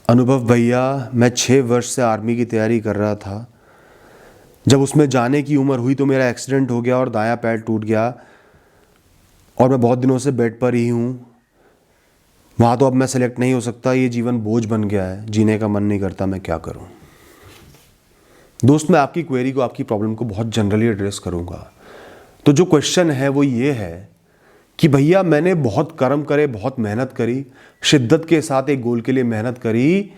अनुभव भैया, मैं 6 वर्ष से आर्मी की तैयारी कर रहा था। जब उसमें जाने की उम्र हुई तो मेरा एक्सीडेंट हो गया और दायां पैर टूट गया और मैं बहुत दिनों से बेड पर ही हूँ। वहाँ तो अब मैं सेलेक्ट नहीं हो सकता। ये जीवन बोझ बन गया है, जीने का मन नहीं करता, मैं क्या करूँ। दोस्त, मैं आपकी क्वेरी को, आपकी प्रॉब्लम को बहुत जनरली एड्रेस करूँगा। तो जो क्वेश्चन है वो ये है कि भैया मैंने बहुत कर्म करे, बहुत मेहनत करी, शिद्दत के साथ एक गोल के लिए मेहनत करी,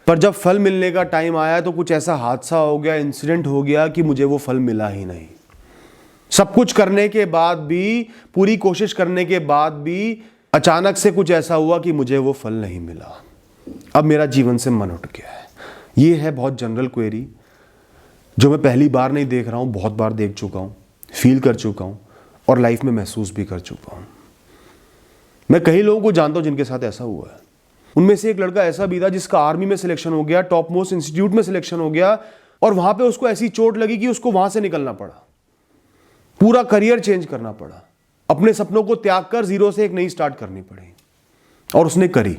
पर जब फल मिलने का टाइम आया तो कुछ ऐसा हादसा हो गया, इंसिडेंट हो गया कि मुझे वो फल मिला ही नहीं। सब कुछ करने के बाद भी, पूरी कोशिश करने के बाद भी अचानक से कुछ ऐसा हुआ कि मुझे वो फल नहीं मिला। अब मेरा जीवन से मन उठ गया है। ये है बहुत जनरल क्वेरी जो मैं पहली बार नहीं देख रहा हूँ, बहुत बार देख चुका हूँ, फील कर चुका हूँ और लाइफ में महसूस भी कर चुका हूँ। मैं कई लोगों को जानता हूँ जिनके साथ ऐसा हुआ है। उनमें से एक लड़का ऐसा भी था जिसका आर्मी में सिलेक्शन हो गया, टॉप मोस्ट इंस्टीट्यूट में सिलेक्शन हो गया और वहां पे उसको ऐसी चोट लगी कि उसको वहां से निकलना पड़ा, पूरा करियर चेंज करना पड़ा, अपने सपनों को त्याग कर जीरो से एक नई स्टार्ट करनी पड़ी और उसने करी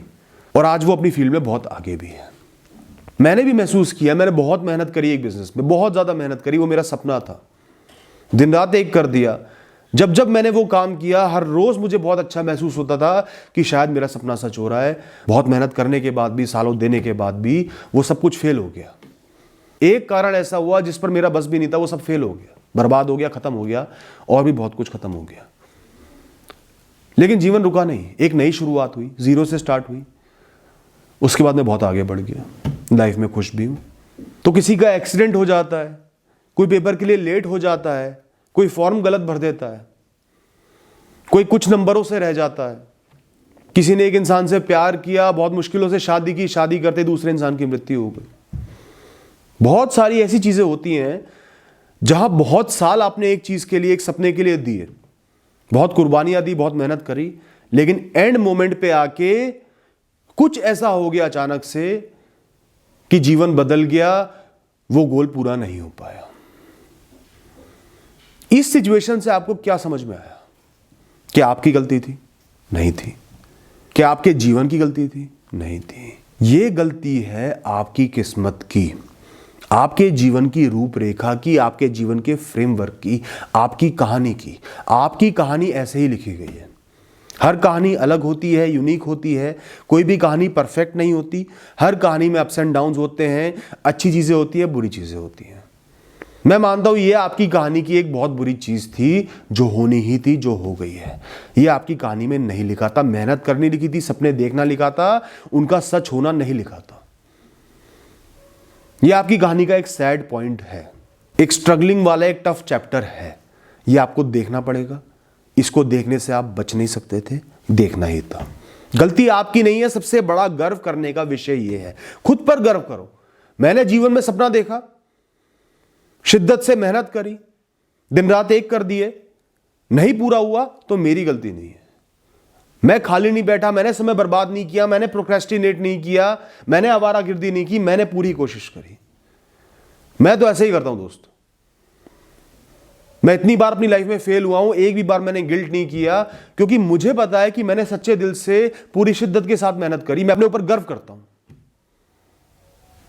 और आज वो अपनी फील्ड में बहुत आगे भी है। मैंने भी महसूस किया, मैंने बहुत मेहनत करी एक बिजनेस में, बहुत ज्यादा मेहनत करी। वो मेरा सपना था, दिन रात एक कर दिया। जब जब मैंने वो काम किया हर रोज मुझे बहुत अच्छा महसूस होता था कि शायद मेरा सपना सच हो रहा है। बहुत मेहनत करने के बाद भी, सालों देने के बाद भी वो सब कुछ फेल हो गया। एक कारण ऐसा हुआ जिस पर मेरा बस भी नहीं था, वो सब फेल हो गया, बर्बाद हो गया, खत्म हो गया और भी बहुत कुछ खत्म हो गया। लेकिन जीवन रुका नहीं, एक नई शुरुआत हुई, जीरो से स्टार्ट हुई। उसके बाद मैं बहुत आगे बढ़ गया, लाइफ में खुश भी हूं। तो किसी का एक्सीडेंट हो जाता है, कोई पेपर के लिए लेट हो जाता है, कोई फॉर्म गलत भर देता है, कोई कुछ नंबरों से रह जाता है, किसी ने एक इंसान से प्यार किया, बहुत मुश्किलों से शादी की, शादी करते दूसरे इंसान की मृत्यु हो गई। बहुत सारी ऐसी चीजें होती हैं जहां बहुत साल आपने एक चीज के लिए, एक सपने के लिए दिए, बहुत कुर्बानियां दी, बहुत मेहनत करी, लेकिन एंड मोमेंट पे आके कुछ ऐसा हो गया अचानक से कि जीवन बदल गया, वो गोल पूरा नहीं हो पाया। इस सिचुएशन से आपको क्या समझ में आया? क्या आपकी गलती थी? नहीं थी। क्या आपके जीवन की गलती थी? नहीं थी। ये गलती है आपकी किस्मत की, आपके जीवन की रूपरेखा की, आपके जीवन के फ्रेमवर्क की, आपकी कहानी की। आपकी कहानी ऐसे ही लिखी गई है। हर कहानी अलग होती है, यूनिक होती है। कोई भी कहानी परफेक्ट नहीं होती। हर कहानी में अप्स एंड डाउन्स होते हैं, अच्छी चीजें होती है, बुरी चीजें होती हैं। मैं मानता हूं ये आपकी कहानी की एक बहुत बुरी चीज थी जो होनी ही थी, जो हो गई है। ये आपकी कहानी में नहीं लिखा था। मेहनत करनी लिखी थी, सपने देखना लिखा था, उनका सच होना नहीं लिखा था। ये आपकी कहानी का एक सैड पॉइंट है, एक स्ट्रगलिंग वाला एक टफ चैप्टर है। ये आपको देखना पड़ेगा। इसको देखने से आप बच नहीं सकते थे, देखना ही था। गलती आपकी नहीं है। सबसे बड़ा गर्व करने का विषय यह है, खुद पर गर्व करो। मैंने जीवन में सपना देखा, शिद्दत से मेहनत करी, दिन रात एक कर दिए, नहीं पूरा हुआ तो मेरी गलती नहीं है। मैं खाली नहीं बैठा, मैंने समय बर्बाद नहीं किया, मैंने प्रोक्रेस्टिनेट नहीं किया, मैंने आवारागर्दी नहीं की, मैंने पूरी कोशिश करी। मैं तो ऐसे ही करता हूं दोस्त। मैं इतनी बार अपनी लाइफ में फेल हुआ हूं, एक भी बार मैंने गिल्ट नहीं किया, क्योंकि मुझे पता है कि मैंने सच्चे दिल से पूरी शिद्दत के साथ मेहनत करी। मैं अपने ऊपर गर्व करता हूं।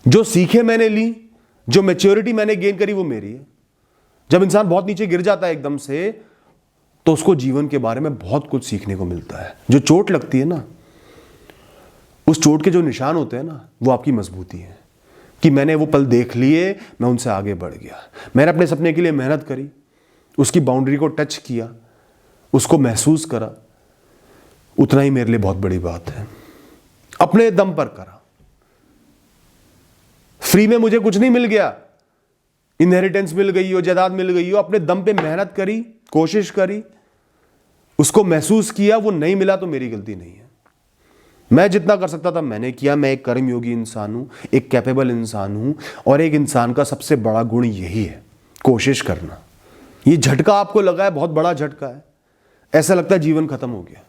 जो सीखे मैंने ली, जो मैच्योरिटी मैंने गेन करी, वो मेरी है। जब इंसान बहुत नीचे गिर जाता है एकदम से, तो उसको जीवन के बारे में बहुत कुछ सीखने को मिलता है। जो चोट लगती है ना, उस चोट के जो निशान होते हैं ना, वो आपकी मजबूती है कि मैंने वो पल देख लिए, मैं उनसे आगे बढ़ गया। मैंने अपने सपने के लिए मेहनत करी, उसकी बाउंड्री को टच किया, उसको महसूस करा। उतना ही मेरे लिए बहुत बड़ी बात है। अपने दम पर करा। फ्री में मुझे कुछ नहीं मिल गया, इनहेरिटेंस मिल गई हो, जायदाद मिल गई हो। अपने दम पे मेहनत करी, कोशिश करी, उसको महसूस किया, वो नहीं मिला तो मेरी गलती नहीं है। मैं जितना कर सकता था मैंने किया। मैं एक कर्मयोगी इंसान हूं, एक कैपेबल इंसान हूं, और एक इंसान का सबसे बड़ा गुण यही है, कोशिश करना। ये झटका आपको लगा है, बहुत बड़ा झटका है। ऐसा लगता है जीवन खत्म हो गया।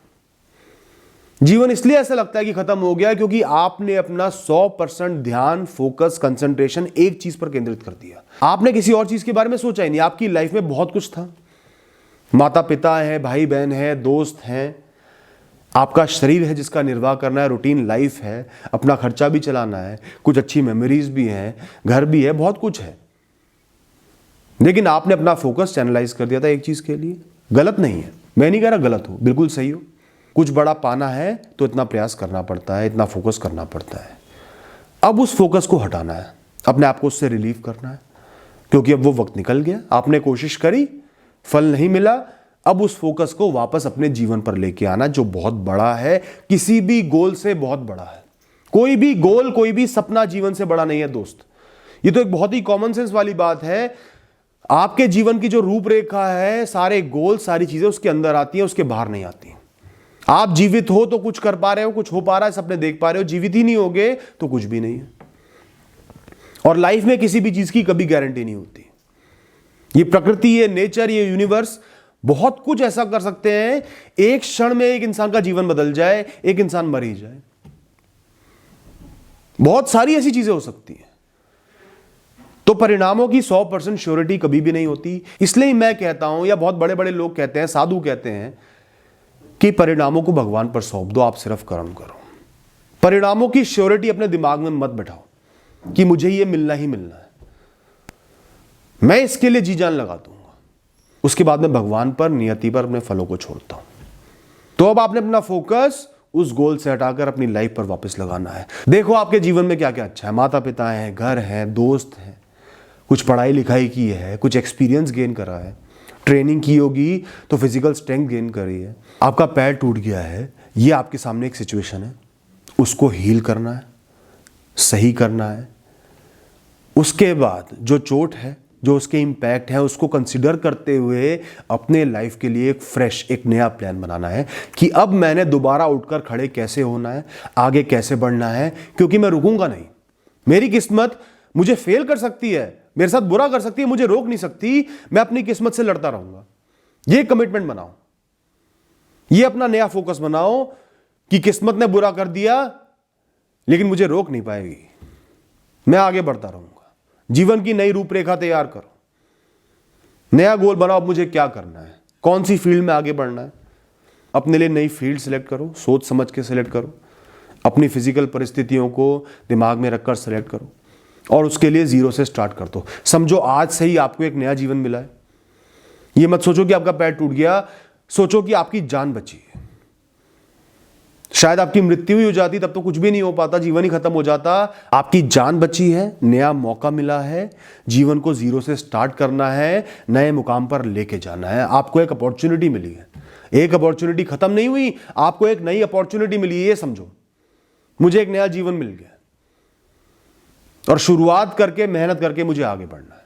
जीवन इसलिए ऐसा लगता है कि खत्म हो गया क्योंकि आपने अपना 100% ध्यान, फोकस, कंसंट्रेशन एक चीज पर केंद्रित कर दिया। आपने किसी और चीज के बारे में सोचा ही नहीं। आपकी लाइफ में बहुत कुछ था, माता पिता है, भाई बहन है, दोस्त हैं, आपका शरीर है जिसका निर्वाह करना है, रूटीन लाइफ है, अपना खर्चा भी चलाना है, कुछ अच्छी मेमोरीज भी हैं, घर भी है, बहुत कुछ है। लेकिन आपने अपना फोकस चैनलाइज कर दिया था एक चीज के लिए। गलत नहीं है, मैं नहीं कह रहा गलत हो, बिल्कुल सही हो। कुछ बड़ा पाना है तो इतना प्रयास करना पड़ता है, इतना फोकस करना पड़ता है। अब उस फोकस को हटाना है, अपने आप को उससे रिलीव करना है, क्योंकि अब वो वक्त निकल गया। आपने कोशिश करी, फल नहीं मिला। अब उस फोकस को वापस अपने जीवन पर लेके आना, जो बहुत बड़ा है, किसी भी गोल से बहुत बड़ा है। कोई भी गोल, कोई भी सपना जीवन से बड़ा नहीं है दोस्त। ये तो एक बहुत ही कॉमन सेंस वाली बात है। आपके जीवन की जो रूपरेखा है, सारे गोल, सारी चीजें उसके अंदर आती हैं, उसके बाहर नहीं आती। आप जीवित हो तो कुछ कर पा रहे हो, कुछ हो पा रहा है, सपने देख पा रहे हो। जीवित ही नहीं होगे तो कुछ भी नहीं है। और लाइफ में किसी भी चीज की कभी गारंटी नहीं होती। ये प्रकृति, ये नेचर, ये यूनिवर्स बहुत कुछ ऐसा कर सकते हैं, एक क्षण में एक इंसान का जीवन बदल जाए, एक इंसान मर ही जाए। बहुत सारी ऐसी चीजें हो सकती हैं। तो परिणामों की 100% श्योरिटी कभी भी नहीं होती। इसलिए मैं कहता हूं, या बहुत बड़े बड़े लोग कहते हैं, साधु कहते हैं कि परिणामों को भगवान पर सौंप दो, आप सिर्फ कर्म करो। परिणामों की श्योरिटी अपने दिमाग में मत बैठाओ कि मुझे ये मिलना ही मिलना है, मैं इसके लिए जी जान लगा दूंगा। उसके बाद में भगवान पर, नियति पर, अपने फलों को छोड़ता हूं। तो अब आपने अपना फोकस उस गोल से हटाकर अपनी लाइफ पर वापस लगाना है। देखो आपके जीवन में क्या क्या अच्छा है। माता पिता हैं, घर है, दोस्त हैं, कुछ पढ़ाई लिखाई की है, कुछ एक्सपीरियंस गेन करा है, ट्रेनिंग की होगी तो फिजिकल स्ट्रेंथ गेन करी है। आपका पैर टूट गया है, ये आपके सामने एक सिचुएशन है, उसको हील करना है, सही करना है। उसके बाद जो चोट है, जो उसके इम्पैक्ट है, उसको कंसिडर करते हुए अपने लाइफ के लिए एक फ्रेश, एक नया प्लान बनाना है कि अब मैंने दोबारा उठकर खड़े कैसे होना है, आगे कैसे बढ़ना है, क्योंकि मैं रुकूंगा नहीं। मेरी किस्मत मुझे फेल कर सकती है, मेरे साथ बुरा कर सकती है, मुझे रोक नहीं सकती। मैं अपनी किस्मत से लड़ता रहूंगा। ये कमिटमेंट बनाओ, ये अपना नया फोकस बनाओ कि किस्मत ने बुरा कर दिया लेकिन मुझे रोक नहीं पाएगी, मैं आगे बढ़ता रहूंगा। जीवन की नई रूपरेखा तैयार करो, नया गोल बनाओ। अब मुझे क्या करना है, कौन सी फील्ड में आगे बढ़ना है। अपने लिए नई फील्ड सिलेक्ट करो, सोच समझ के सिलेक्ट करो, अपनी फिजिकल परिस्थितियों को दिमाग में रखकर सिलेक्ट करो और उसके लिए जीरो से स्टार्ट कर दो। समझो आज से ही आपको एक नया जीवन मिला है। ये मत सोचो कि आपका पैर टूट गया, सोचो कि आपकी जान बची है। शायद आपकी मृत्यु ही हो जाती तब तो कुछ भी नहीं हो पाता, जीवन ही खत्म हो जाता। आपकी जान बची है, नया मौका मिला है, जीवन को जीरो से स्टार्ट करना है, नए मुकाम पर लेके जाना है। आपको एक अपॉर्चुनिटी मिली है, एक अपॉर्चुनिटी खत्म नहीं हुई, आपको एक नई अपॉर्चुनिटी मिली है। ये समझो, मुझे एक नया जीवन मिल गया और शुरुआत करके, मेहनत करके मुझे आगे बढ़ना है।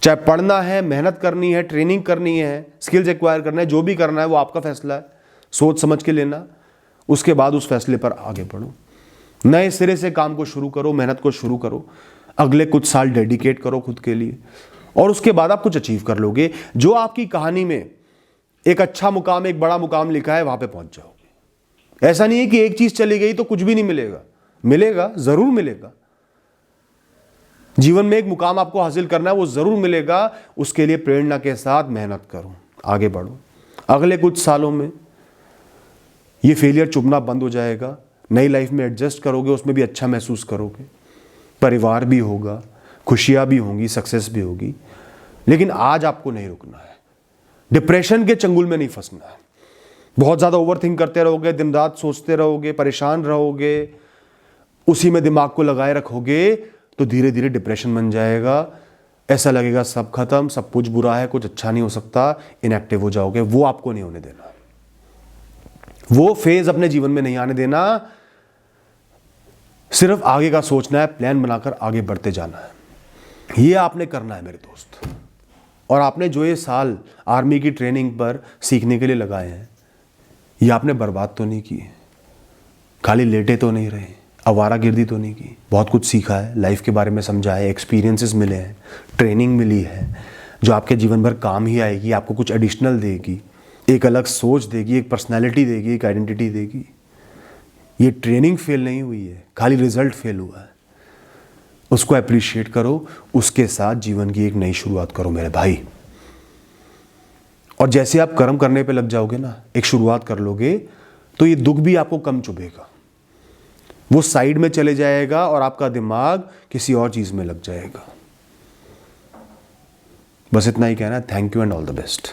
चाहे पढ़ना है, मेहनत करनी है, ट्रेनिंग करनी है, स्किल्स एक्वायर करना है, जो भी करना है वो आपका फैसला है। सोच समझ के लेना, उसके बाद उस फैसले पर आगे बढ़ो। नए सिरे से काम को शुरू करो, मेहनत को शुरू करो, अगले कुछ साल डेडिकेट करो खुद के लिए और उसके बाद आप कुछ अचीव कर लोगे। जो आपकी कहानी में एक अच्छा मुकाम, एक बड़ा मुकाम लिखा है, वहां पे पहुंच जाओगे। ऐसा नहीं है कि एक चीज चली गई तो कुछ भी नहीं मिलेगा, मिलेगा, जरूर मिलेगा। जीवन में एक मुकाम आपको हासिल करना है, वो जरूर मिलेगा। उसके लिए प्रेरणा के साथ मेहनत करो, आगे बढ़ो। अगले कुछ सालों में ये फेलियर चुभना बंद हो जाएगा, नई लाइफ में एडजस्ट करोगे, उसमें भी अच्छा महसूस करोगे, परिवार भी होगा, खुशियां भी होंगी, सक्सेस भी होगी। लेकिन आज आपको नहीं रुकना है, डिप्रेशन के चंगुल में नहीं फंसना है। बहुत ज़्यादा ओवरथिंक करते रहोगे, दिन रात सोचते रहोगे, परेशान रहोगे, उसी में दिमाग को लगाए रखोगे तो धीरे धीरे डिप्रेशन बन जाएगा। ऐसा लगेगा सब खत्म, सब कुछ बुरा है, कुछ अच्छा नहीं हो सकता, इनएक्टिव हो जाओगे। वो आपको नहीं होने देना, वो फेज अपने जीवन में नहीं आने देना। सिर्फ आगे का सोचना है, प्लान बनाकर आगे बढ़ते जाना है। ये आपने करना है मेरे दोस्त। और आपने जो ये साल आर्मी की ट्रेनिंग पर सीखने के लिए लगाए हैं, ये आपने बर्बाद तो नहीं किए, खाली लेटे तो नहीं रहे, आवारागर्दी तो नहीं की। बहुत कुछ सीखा है, लाइफ के बारे में समझा है, एक्सपीरियंसेस मिले हैं, ट्रेनिंग मिली है जो आपके जीवन भर काम ही आएगी, आपको कुछ एडिशनल देगी, एक अलग सोच देगी, एक पर्सनैलिटी देगी, एक आइडेंटिटी देगी। ये ट्रेनिंग फेल नहीं हुई है, खाली रिजल्ट फेल हुआ है। उसको अप्रिशिएट करो, उसके साथ जीवन की एक नई शुरुआत करो मेरे भाई। और जैसे आप कर्म करने पे लग जाओगे ना, एक शुरुआत कर लोगे, तो ये दुख भी आपको कम चुभेगा, वो साइड में चले जाएगा और आपका दिमाग किसी और चीज़ में लग जाएगा। बस इतना ही कहना है। Thank you and all the best.